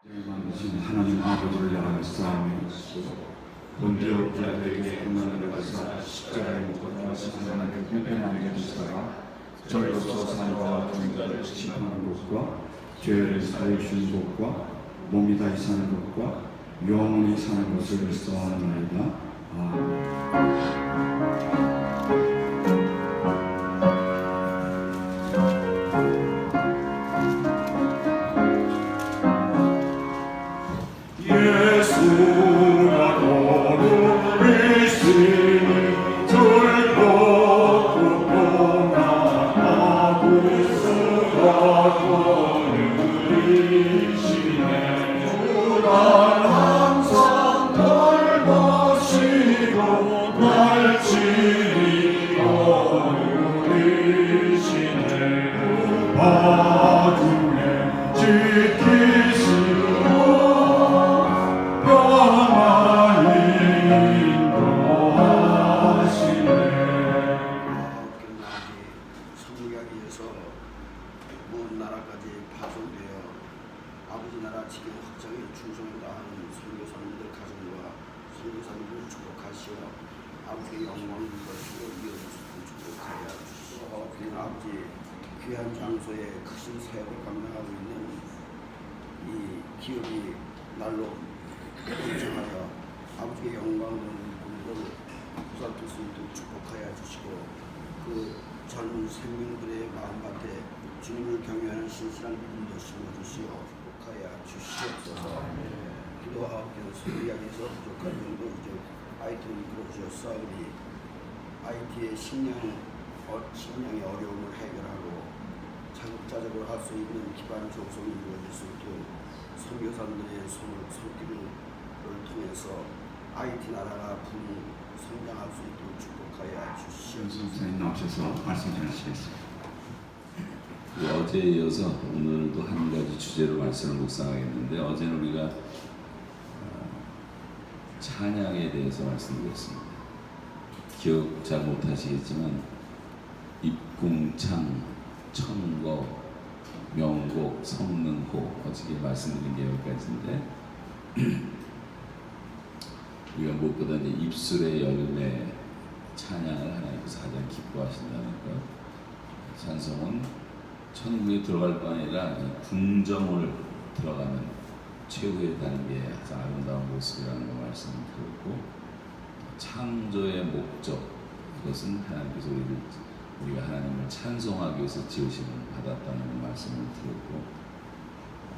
만드신 하나님 아버지를 향하여 싸움이 본디오 빌라도에게 고난을 받으사 십자가에 못 박히사 하나님의 편편하게 되시다가 저희로서 산과 종자를 심판하는 것과 죄를 사해 주신 것과 몸이 다시 사는 것과 영원히 사는 것을 써하나이다. 아멘. 귀한 장소에 크신 사역을 감당하고 있는 이 기업이 날로 번창하여 아버지의 영광을 부르고 보살필 수 있도록 축복하여 주시고 그 젊은 생명들의 마음밭에 주님을 경외하는 신실한 믿음도 심어주시어 축복하여 주시옵소서. 기도하옵기도 소리하기에서 부족한 정도 이제 IT를 이끌어주셨사오니 IT의 식량의 어려움을 해결하고 자급자족을 할 수 있는 기반 조성이 이루어질 수 있도록 선교사들의 손길을 통해서 IT 나라가 성장할 수 있도록 축복하여 주시옵소서. 선생님 나오셔서 말씀 전하시겠습니다. 어제에 이어서 오늘도 한 가지 주제로 말씀을 묵상하겠는데, 어제는 우리가 찬양에 대해서 말씀드렸습니다. 기억 잘 못하시겠지만 입궁창, 천거, 명곡, 성능호, 어저께 말씀드린 게 여기까지인데 우리가 무엇보다 이제 입술의 열매 찬양을 하나님께서 가장 기뻐하신다는 것. 찬송은 천국에 들어갈 뿐 아니라 궁정을 들어가는 최후의 단계의 가장 아름다운 모습이라는 걸 말씀을 드렸고, 창조의 목적, 그것은 하나님께서 우리가 하나님을 찬송하기 위해서 지으심을 받았다는 말씀을 드렸고,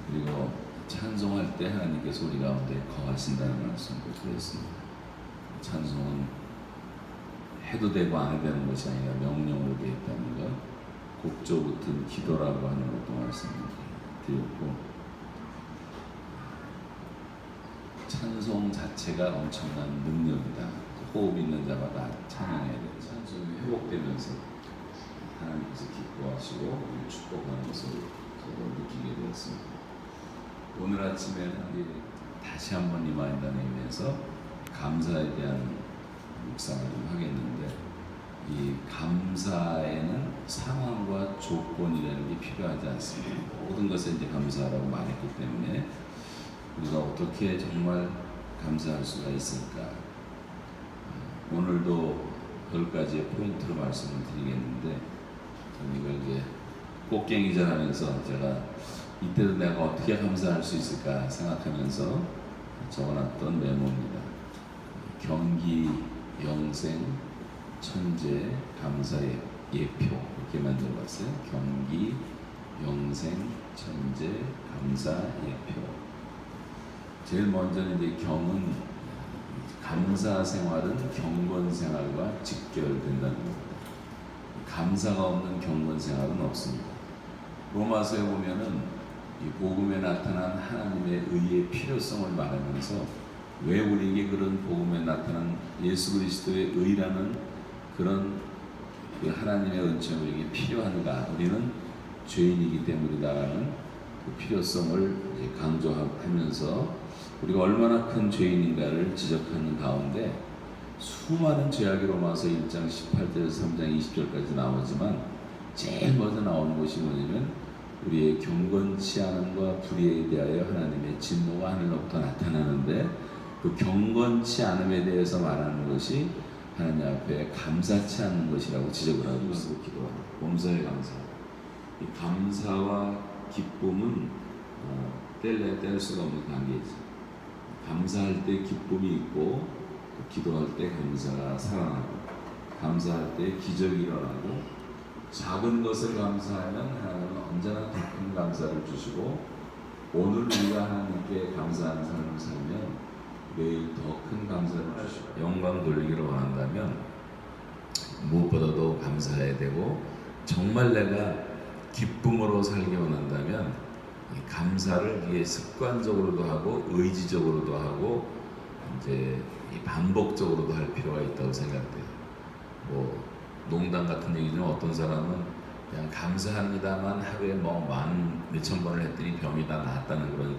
그리고 찬송할 때 하나님께서 우리 가운데 거하신다는 말씀도 드렸습니다. 찬송은 해도 되고 안 해도 되는 것이 아니라 명령으로 되어 있다는 것, 곡조 붙은 기도라고 하는 것도 말씀을 드렸고, 찬송 자체가 엄청난 능력이다. 호흡 있는 자마다 찬양해야 돼요. 찬송이 회복되면서 하나님께서 기뻐하시고 축복하는 것을 저도 느끼게 되었습니다. 오늘 아침에는 우리 다시 한번 리마인드에 의해서 감사에 대한 묵상을 좀 하겠는데, 이 감사에는 상황과 조건이라는 게 필요하지 않습니다. 모든 것에 이제 감사하라고 말했기 때문에 우리가 어떻게 정말 감사할 수가 있을까? 오늘도 10가지의 포인트로 말씀을 드리겠는데, 이걸 이제 꽃갱이질 하면서 제가 이때도 내가 어떻게 감사할 수 있을까 생각하면서 적어놨던 메모입니다. 경기, 영생, 천재, 감사의 예표, 이렇게 만들어봤어요. 경기, 영생, 천재, 감사, 예표. 제일 먼저는 이제 경은 감사 생활은 경건 생활과 직결된다는 겁니다. 감사가 없는 경건 생활은 없습니다. 로마서에 보면은 이 복음에 나타난 하나님의 의의 필요성을 말하면서 왜 우리에게 그런 복음에 나타난 예수 그리스도의 의라는 그런 그 하나님의 은총이 우리에게 필요한가? 우리는 죄인이기 때문이다라는 그 필요성을 강조하면서 우리가 얼마나 큰 죄인인가를 지적하는 가운데 수많은 죄악이 로마서 1장 18절에서 3장 20절까지 나오지만 제일 먼저 나오는 것이 뭐냐면 우리의 경건치 않음과 불의에 대하여 하나님의 진노가 하늘로부터 나타나는데 그 경건치 않음에 대해서 말하는 것이 하나님 앞에 감사치 않는 것이라고 지적을 하고 있고 기도하고 범사의 감사. 이 감사와 기쁨은 뗄래야 뗄 수가 없는 관계이지. 감사할 때 기쁨이 있고 기도할 때 감사가 살아나고 감사할 때 기적이 일어나고 작은 것을 감사하면 하나님은 언제나 더 큰 감사를 주시고 오늘 우리가 하나님께 감사하는 삶을 살면 매일 더 큰 감사를 주시고 영광 돌리기를 원한다면 무엇보다도 감사해야 되고 정말 내가 기쁨으로 살기 원한다면 이 감사를 이게 습관적으로도 하고 의지적으로도 하고 이제 이 반복적으로도 할 필요가 있다고 생각돼요. 뭐 농담 같은 얘기지만 어떤 사람은 그냥 감사합니다만 하루에 뭐 몇천 번을 했더니 병이 다 나았다는 그런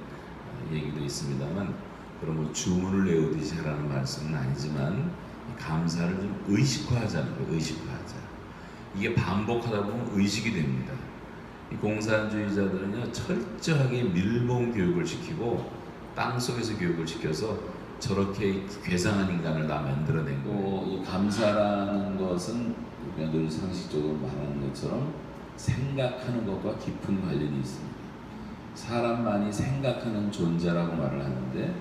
얘기도 있습니다만 그런 뭐 주문을 외우듯이 하라는 말씀은 아니지만 감사를 좀 의식화하자는 거예요. 의식화하자. 이게 반복하다 보면 의식이 됩니다. 이 공산주의자들은요 철저하게 밀봉 교육을 시키고 땅속에서 교육을 시켜서 저렇게 괴상한 인간을 다 만들어낸 거예요. 이 감사라는 것은 우리가 늘 상식적으로 말하는 것처럼 생각하는 것과 깊은 관련이 있습니다. 사람만이 생각하는 존재라고 말을 하는데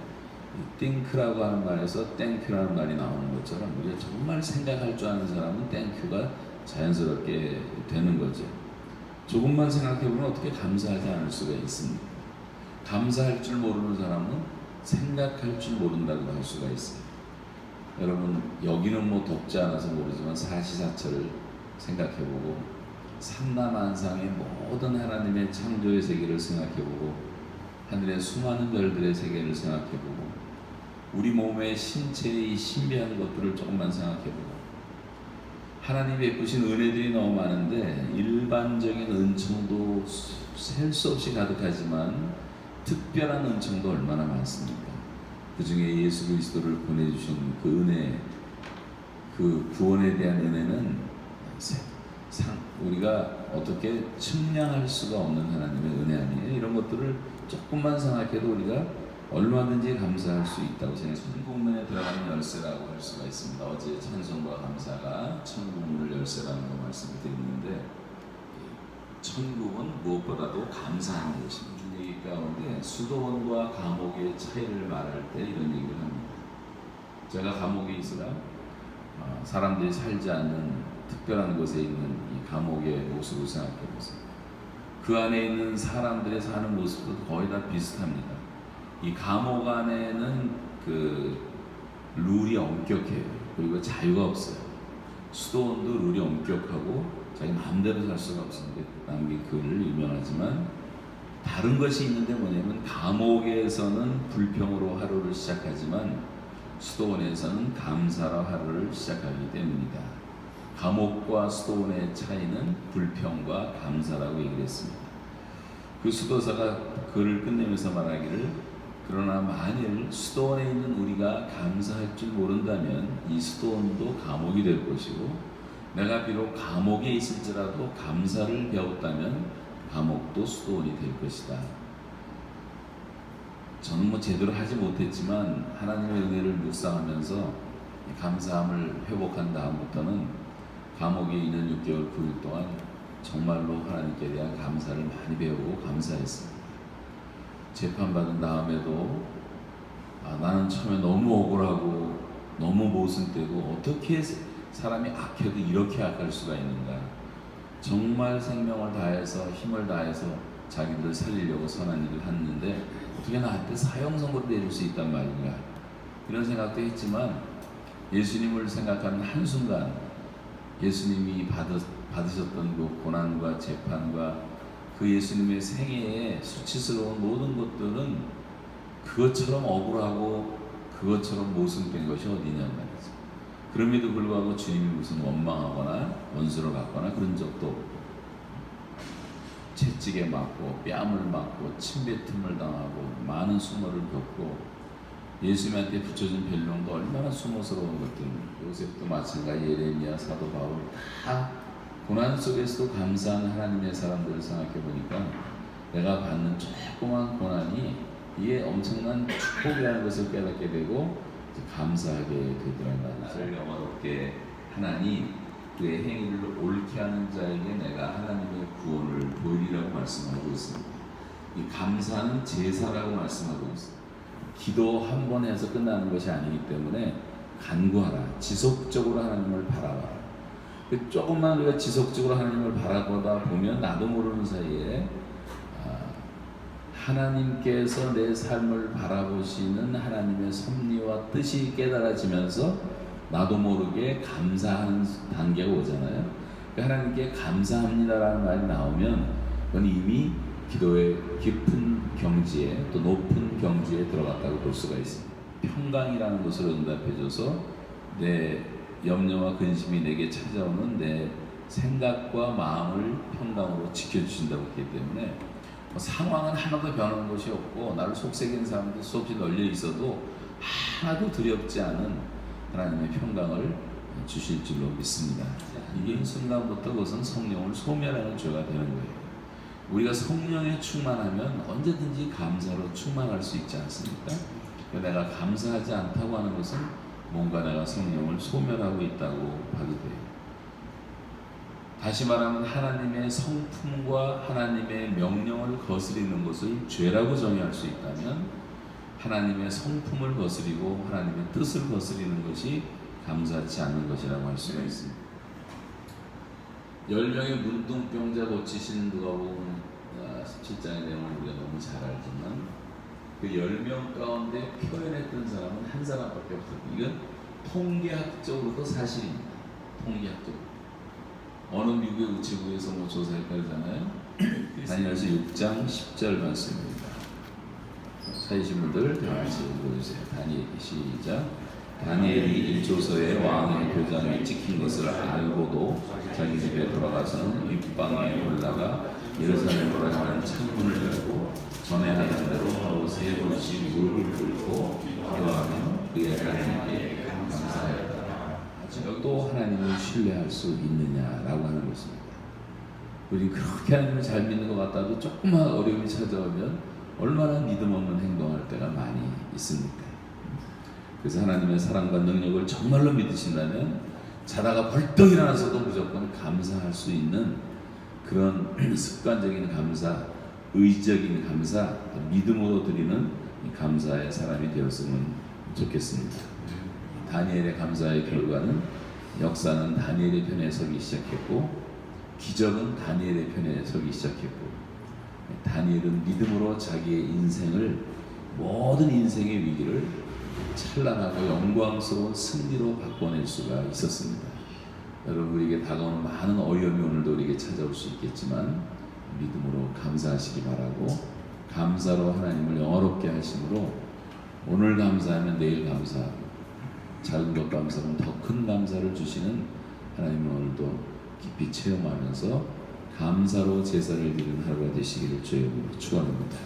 think라고 하는 말에서 땡큐라는 말이 나오는 것처럼 우리가 정말 생각할 줄 아는 사람은 땡큐가 자연스럽게 되는 거죠. 조금만 생각해보면 어떻게 감사하지 않을 수가 있습니까? 감사할 줄 모르는 사람은 생각할 줄 모른다고 할 수가 있어요. 여러분 여기는 뭐 덥지 않아서 모르지만 사시사철을 생각해보고 삼라만상의 모든 하나님의 창조의 세계를 생각해보고 하늘의 수많은 별들의 세계를 생각해보고 우리 몸의 신체의 신비한 것들을 조금만 생각해보고 하나님이 베푸신 은혜들이 너무 많은데 일반적인 은총도 셀 수 없이 가득하지만 특별한 은총도 얼마나 많습니까? 그 중에 예수 그리스도를 보내주신 그 은혜, 그 구원에 대한 은혜는 우리가 어떻게 측량할 수가 없는 하나님의 은혜 아니에요? 이런 것들을 조금만 생각해도 우리가 얼마든지 감사할 수 있다고 생각합니다. 천국문에 들어가는 열쇠라고 할 수가 있습니다. 어제 찬송과 감사가 천국문을 열쇠라는 거 말씀드렸는데 천국은 무엇보다도 감사하는 것입니다. 얘기 가운데 수도원과 감옥의 차이를 말할 때 이런 얘기를 합니다. 제가 감옥에 있으라 사람들이 살지 않는 특별한 곳에 있는 이 감옥의 모습을 생각해 보세요. 그 안에 있는 사람들의 사는 모습도 거의 다 비슷합니다. 이 감옥 안에는 그 룰이 엄격해요. 그리고 자유가 없어요. 수도원도 룰이 엄격하고 자기 마음대로 살 수가 없습니다. 남긴 글을 유명하지만 다른 것이 있는데 뭐냐면 감옥에서는 불평으로 하루를 시작하지만 수도원에서는 감사로 하루를 시작하기 때문입니다. 감옥과 수도원의 차이는 불평과 감사라고 얘기를 했습니다. 그 수도사가 글을 끝내면서 말하기를 그러나 만일 수도원에 있는 우리가 감사할 줄 모른다면 이 수도원도 감옥이 될 것이고 내가 비록 감옥에 있을지라도 감사를 배웠다면 감옥도 수도원이 될 것이다. 저는 뭐 제대로 하지 못했지만 하나님의 은혜를 묵상하면서 감사함을 회복한 다음부터는 감옥에 있는 6개월 9일 동안 정말로 하나님께 대한 감사를 많이 배우고 감사했습니다. 재판받은 다음에도 나는 처음에 너무 억울하고 너무 모순되고 어떻게 사람이 악해도 이렇게 악할 수가 있는가. 정말 생명을 다해서 힘을 다해서 자기들을 살리려고 선한 일을 했는데 어떻게 나한테 사형 선고를 내릴 수 있단 말인가. 이런 생각도 했지만 예수님을 생각하는 한순간 예수님이 받으셨던 그 고난과 재판과 그 예수님의 생애에 수치스러운 모든 것들은 그것처럼 억울하고 그것처럼 모순된 것이 어디냐 말이죠. 그럼에도 불구하고 주님이 무슨 원망하거나 원수를 받거나 그런 적도 없고 채찍에 맞고 뺨을 맞고 침뱉음을 당하고 많은 수모를 겪고 예수님한테 붙여진 별명도 얼마나 수모스러운 것들입니까. 요셉도 마찬가지, 예레미야, 사도 바울 다 고난 속에서도 감사한 하나님의 사람들을 생각해 보니까 내가 받는 조그만 고난이 이게 엄청난 축복이라는 것을 깨닫게 되고 감사하게 되더라는 것을 영화롭게 하나니 그의 행위를 옳게 하는 자에게 내가 하나님의 구원을 보이리라고 말씀하고 있습니다. 이 감사는 제사라고 말씀하고 있습니다. 기도 한 번 해서 끝나는 것이 아니기 때문에 간구하라. 지속적으로 하나님을 바라봐라. 조금만 우리가 지속적으로 하나님을 바라보다 보면 나도 모르는 사이에 하나님께서 내 삶을 바라보시는 하나님의 섭리와 뜻이 깨달아지면서 나도 모르게 감사하는 단계가 오잖아요. 하나님께 감사합니다라는 말이 나오면 그건 이미 기도의 깊은 경지에 또 높은 경지에 들어갔다고 볼 수가 있습니다. 평강이라는 것을 응답해줘서 내 염려와 근심이 내게 찾아오는 내 생각과 마음을 평강으로 지켜주신다고 했기 때문에 상황은 하나도 변하는 것이 없고 나를 속삭이는 사람들 수없이 널려 있어도 하나도 두렵지 않은 하나님의 평강을 주실 줄로 믿습니다. 이게 순간부터 그것은 성령을 소멸하는 죄가 되는 거예요. 우리가 성령에 충만하면 언제든지 감사로 충만할 수 있지 않습니까? 내가 감사하지 않다고 하는 것은 뭔가 내가 성령을 소멸하고 있다고 봐도 돼요. 다시 말하면 하나님의 성품과 하나님의 명령을 거스리는 것을 죄라고 정의할 수 있다면 하나님의 성품을 거스리고 하나님의 뜻을 거스리는 것이 감사치 않는 것이라고 할 수가 있습니다. 10명의 문둥병자 고치신 누가복음 17장의 내용을 우리가 너무 잘 알지만 그 10명 가운데 표현했던 사람은 한 사람밖에 없었고 이건 통계학적으로도 사실입니다. 통계학적으로. 어느 미국의 우체국에서 조사했다잖아요. 다니엘서 6장 10절 말씀입니다. 찾으신 분들 다 같이 읽어주세요. 다니엘 시작. 다니엘이 일조서에 왕의 교장에 찍힌 것을 알고도 자기 집에 돌아가서는 윗방에 올라가 예루살렘으로 가는 창문을 열고 전에 하던 대로 하루 3번씩 무릎을 꿇고 기도하며 그의 하나님께 감사하였다. 또 하나님을 신뢰할 수 있느냐라고 하는 것입니다. 우리 그렇게 하나님을 잘 믿는 것 같아도 조금만 어려움이 찾아오면 얼마나 믿음 없는 행동할 때가 많이 있습니까? 그래서 하나님의 사랑과 능력을 정말로 믿으신다면 자다가 벌떡 일어나서도 무조건 감사할 수 있는 그런 습관적인 감사, 의지적인 감사, 믿음으로 드리는 감사의 사람이 되었으면 좋겠습니다. 다니엘의 감사의 결과는 역사는 다니엘의 편에 서기 시작했고 기적은 다니엘의 편에 서기 시작했고 다니엘은 믿음으로 자기의 인생을 모든 인생의 위기를 찬란하고 영광스러운 승리로 바꿔낼 수가 있었습니다. 여러분 우리에게 다가오는 많은 어려움이 오늘도 우리에게 찾아올 수 있겠지만 믿음으로 감사하시기 바라고 감사로 하나님을 영화롭게 하심으로 오늘 감사하면 내일 감사하고 작은 것 감사하면 더 큰 감사를 주시는 하나님을 오늘도 깊이 체험하면서 감사로 제사를 드리는 하루가 되시기를 주의 이름으로 축원합니다.